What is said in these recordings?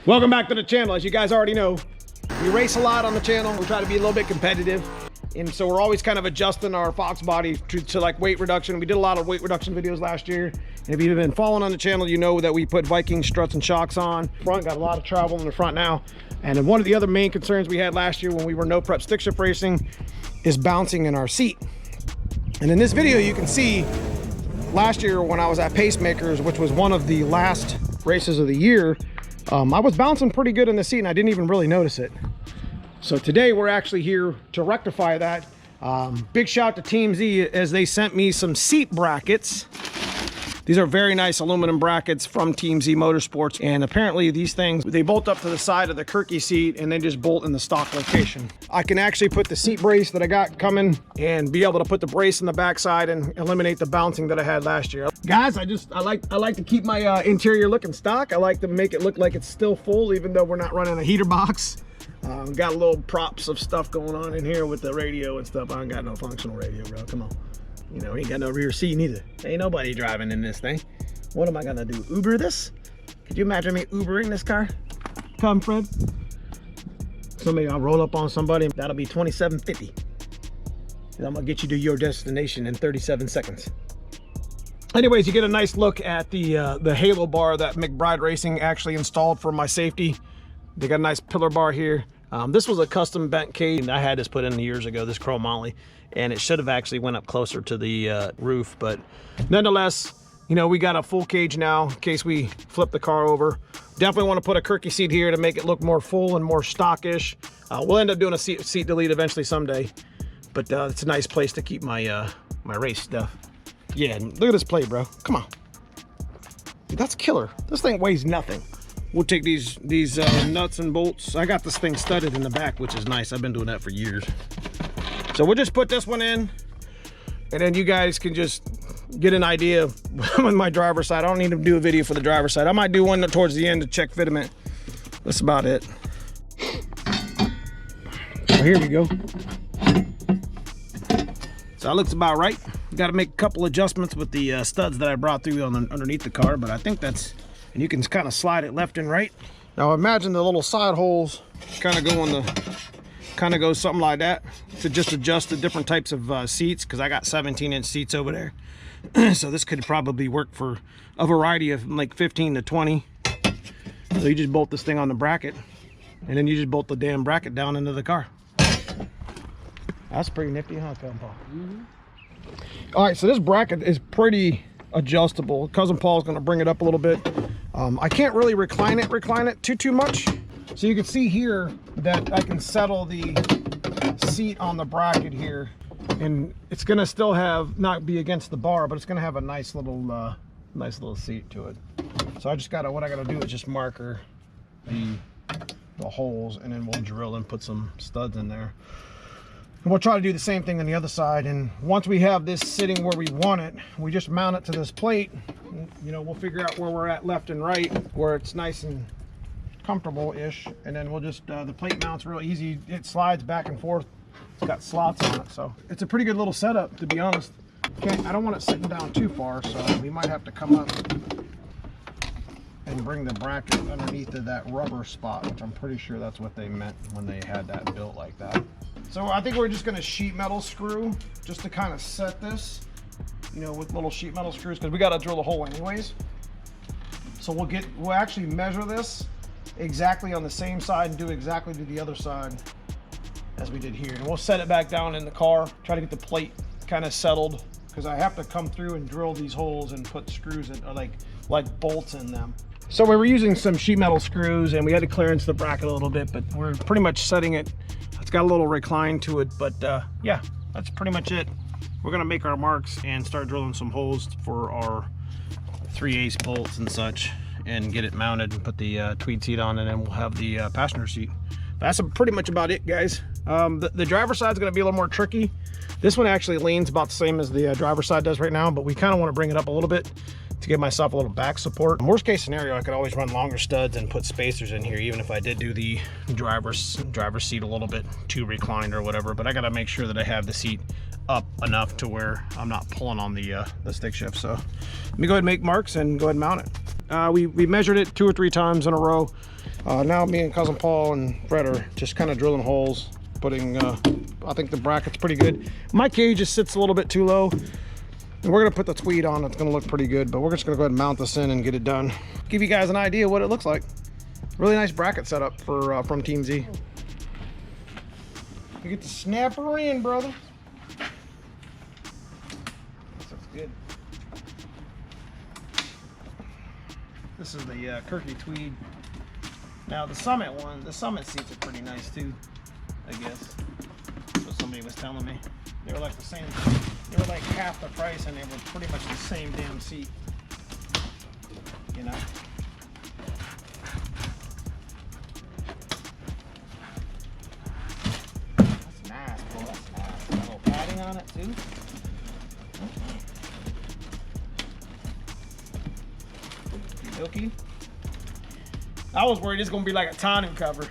Welcome back to the channel. As you guys already know, we race a lot on the channel. We try to be a little bit competitive. And so we're always kind of adjusting our fox body to like weight reduction. We did a lot of weight reduction videos last year. And if you've been following on the channel, you know that we put Viking struts and shocks on. Front, got a lot of travel in the front now. And then one of the other main concerns we had last year when we were no prep stick shift racing is bouncing in our seat. And in this video, you can see last year when I was at Pacemakers, which was one of the last races of the year, I was bouncing pretty good in the seat and I didn't even really notice it. So today we're actually here to rectify that. Big shout out to Team Z as they sent me some seat brackets. These are very nice aluminum brackets from Team Z Motorsports. And apparently these things, they bolt up to the side of the Kirky seat and then just bolt in the stock location. I can actually put the seat brace that I got coming and be able to put the brace in the backside and eliminate the bouncing that I had last year. Guys, I like to keep my interior looking stock. I like to make it look like it's still full, even though we're not running a heater box. Got little props of stuff going on in here with the radio and stuff. I ain't got no functional radio, bro. Come on. You know, ain't got no rear seat neither. Ain't nobody driving in this thing. What am I gonna do? Uber this? Could you imagine me Ubering this car? Come, Fred. So maybe I'll roll up on somebody. That'll be $27.50. And I'm gonna get you to your destination in 37 seconds. Anyways, you get a nice look at the halo bar that McBride Racing actually installed for my safety. They got a nice pillar bar here. This was a custom bent cage. I had this put in years ago, this chrome moly, and it should have actually went up closer to the roof, but nonetheless, you know, we got a full cage now in case we flip the car over. Definitely want to put a Kirky seat here to make it look more full and more stockish. We'll end up doing a seat delete eventually someday, but it's a nice place to keep my my race stuff. Yeah, look at this plate, bro. Come on. Dude, that's killer. This thing weighs nothing. We'll take these nuts and bolts. I got this thing studded in the back, which is nice. I've been doing that for years. So we'll just put this one in, and then you guys can just get an idea with my driver's side. I don't need to do a video for the driver's side. I might do one towards the end to check fitment. That's about it. So here we go. So that looks about right. Got to make a couple adjustments with the studs that I brought through on underneath the car, but I think that's, and you can kind of slide it left and right. Now imagine the little side holes kind of go something like that to just adjust the different types of seats, because I got 17-inch seats over there. So this could probably work for a variety of like 15 to 20. So you just bolt this thing on the bracket, and then you just bolt the damn bracket down into the car. That's pretty nifty, huh, Cousin Paul? All right, so this bracket is pretty adjustable. Cousin Paul's going to bring it up a little bit. I can't really recline it too much. So you can see here that I can settle the seat on the bracket here, and it's going to still have, not be against the bar, but it's going to have a nice little seat to it. So I just gotta, what I gotta do is just marker the holes, and then we'll drill and put some studs in there. And we'll try to do the same thing on the other side. And once we have this sitting where we want it, we just mount it to this plate. You know, we'll figure out where we're at left and right, where it's nice and comfortable-ish. And then we'll just, the plate mounts real easy. It slides back and forth. It's got slots on it. So it's a pretty good little setup, to be honest. I don't want it sitting down too far, so we might have to come up and bring the bracket underneath of that rubber spot, which I'm pretty sure that's what they meant when they had that built like that. So I think we're just going to sheet metal screw just to kind of set this, you know, with little sheet metal screws, because we got to drill the hole anyways. So we'll actually measure this exactly on the same side and do exactly to the other side as we did here. And we'll set it back down in the car, try to get the plate kind of settled, because I have to come through and drill these holes and put screws in, or like bolts in them. So we were using some sheet metal screws, and we had to clearance the bracket a little bit, but we're pretty much setting it. It's got a little recline to it, but yeah, that's pretty much it. We're gonna make our marks and start drilling some holes for our 3/8 bolts and such, and get it mounted and put the tweed seat on, and then we'll have the passenger seat. That's pretty much about it, guys. The driver's side is gonna be a little more tricky. This one actually leans about the same as the driver's side does right now, but we kind of want to bring it up a little bit to give myself a little back support. Worst case scenario, I could always run longer studs and put spacers in here, even if I did do the driver's seat a little bit too reclined or whatever. But I got to make sure that I have the seat up enough to where I'm not pulling on the stick shift. So let me go ahead and make marks and go ahead and mount it. We measured it 2 or 3 times in a row, Now me and cousin Paul and Fred are just kind of drilling holes, putting, I think the bracket's pretty good. My cage just sits a little bit too low. And we're gonna put the tweed on, it's gonna look pretty good, but we're just gonna go ahead and mount this in and get it done. Give you guys an idea what it looks like. Really nice bracket setup for from Team Z. You get the snapper in, brother. This looks good. This is the Kirky tweed. Now the Summit one, the Summit seats are pretty nice too, I guess. That's what somebody was telling me. They were like the same, they were like half the price and they were pretty much the same damn seat, you know? That's nice, bro, that's nice. Got a little padding on it too. Okay. I was worried it's gonna be like a tonneau cover.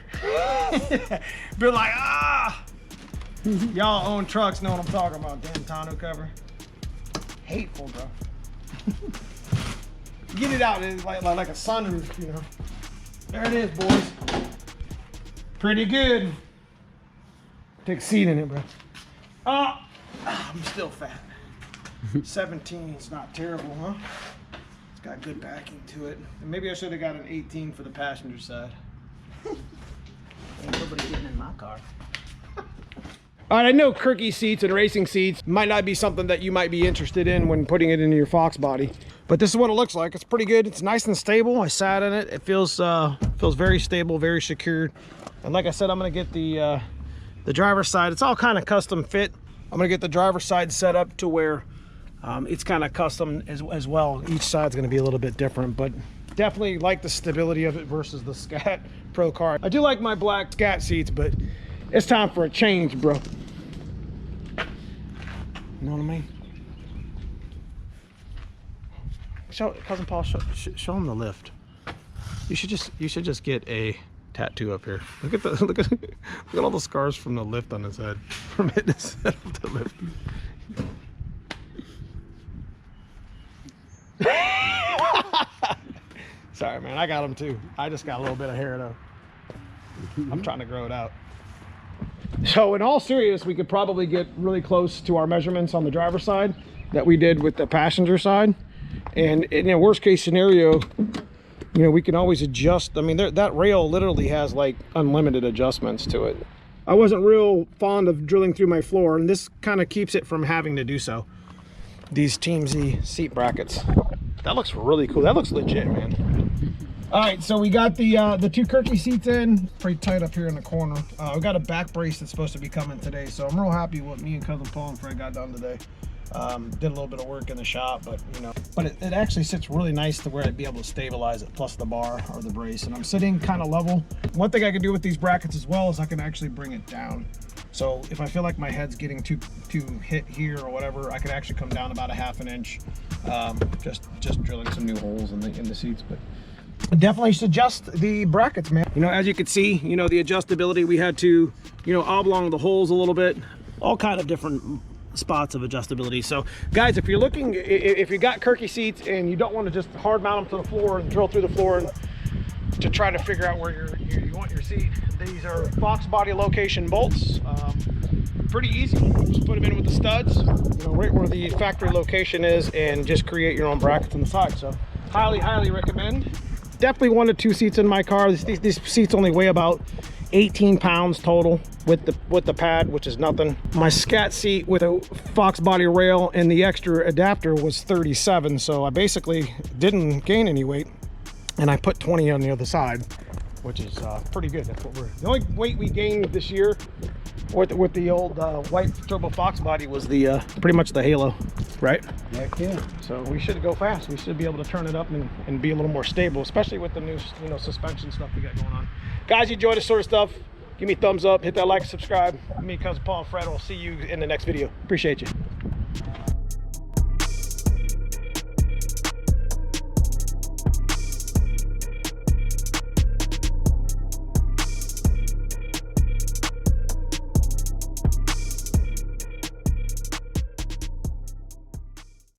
Be like, ah! Y'all own trucks, know what I'm talking about. Damn tonneau cover. Hateful, bro. Get it out, it's like a sunroof, you know. There it is, boys. Pretty good. Take a seat in it, bro. I'm still fat. 17 is not terrible, huh? It's got good backing to it. And maybe I should have got an 18 for the passenger side. Ain't nobody getting in my car. All right, I know Kirky seats and racing seats might not be something that you might be interested in when putting it into your Fox body, but this is what it looks like. It's pretty good. It's nice and stable. I sat in it. It feels very stable, very secured. And like I said, I'm gonna get the driver's side. It's all kind of custom fit. I'm gonna get the driver's side set up to where it's kind of custom as well. Each side's gonna be a little bit different, but definitely like the stability of it versus the Scat Pro car. I do like my black Scat seats, but it's time for a change, bro. You know what I mean? Show cousin Paul, show him the lift. You should just get a tattoo up here. Look at look at all the scars from the lift on his head, from hitting his head with the lift. Sorry, man. I got them too. I just got a little bit of hair though. I'm trying to grow it out. So in all seriousness, we could probably get really close to our measurements on the driver's side that we did with the passenger side. And in a worst case scenario, you know, we can always adjust. I mean, that rail literally has like unlimited adjustments to it. I wasn't real fond of drilling through my floor, and this kind of keeps it from having to do so. These Team Z seat brackets. That looks really cool. That looks legit, man. All right, so we got the two Kirky seats in, pretty tight up here in the corner. We got a back brace that's supposed to be coming today, so I'm real happy with me and cousin Paul and Fred got done today. Did a little bit of work in the shop, but you know, it actually sits really nice to where I'd be able to stabilize it, plus the bar or the brace, and I'm sitting kind of level. One thing I can do with these brackets as well is I can actually bring it down. So if I feel like my head's getting too hit here or whatever, I could actually come down about a ½ an inch, just drilling some new holes in the seats. But definitely suggest the brackets, man. You know, as you can see, you know, the adjustability, we had to, you know, oblong the holes a little bit, all kind of different spots of adjustability. So guys, if you're looking, if you got Kirky seats and you don't want to just hard mount them to the floor and drill through the floor and to try to figure out where you want your seat, these are Fox body location bolts. Pretty easy. Just put them in with the studs, you know, right where the factory location is, and just create your own brackets on the side. So highly recommend. Definitely 1 to 2 seats in my car. These seats only weigh about 18 pounds total with the pad, which is nothing. My Scat seat with a Fox body rail and the extra adapter was 37, so I basically didn't gain any weight, and I put 20 on the other side, which is pretty good. That's what the only weight we gained this year with the old white turbo Fox body was the pretty much the halo, right? Heck yeah. So we should go fast. We should be able to turn it up and be a little more stable, especially with the new, you know, suspension stuff we got going on. Guys, you enjoy this sort of stuff, give me a thumbs up, hit that like, subscribe. Me, cousin Paul and Fred will see you in the next video. Appreciate you.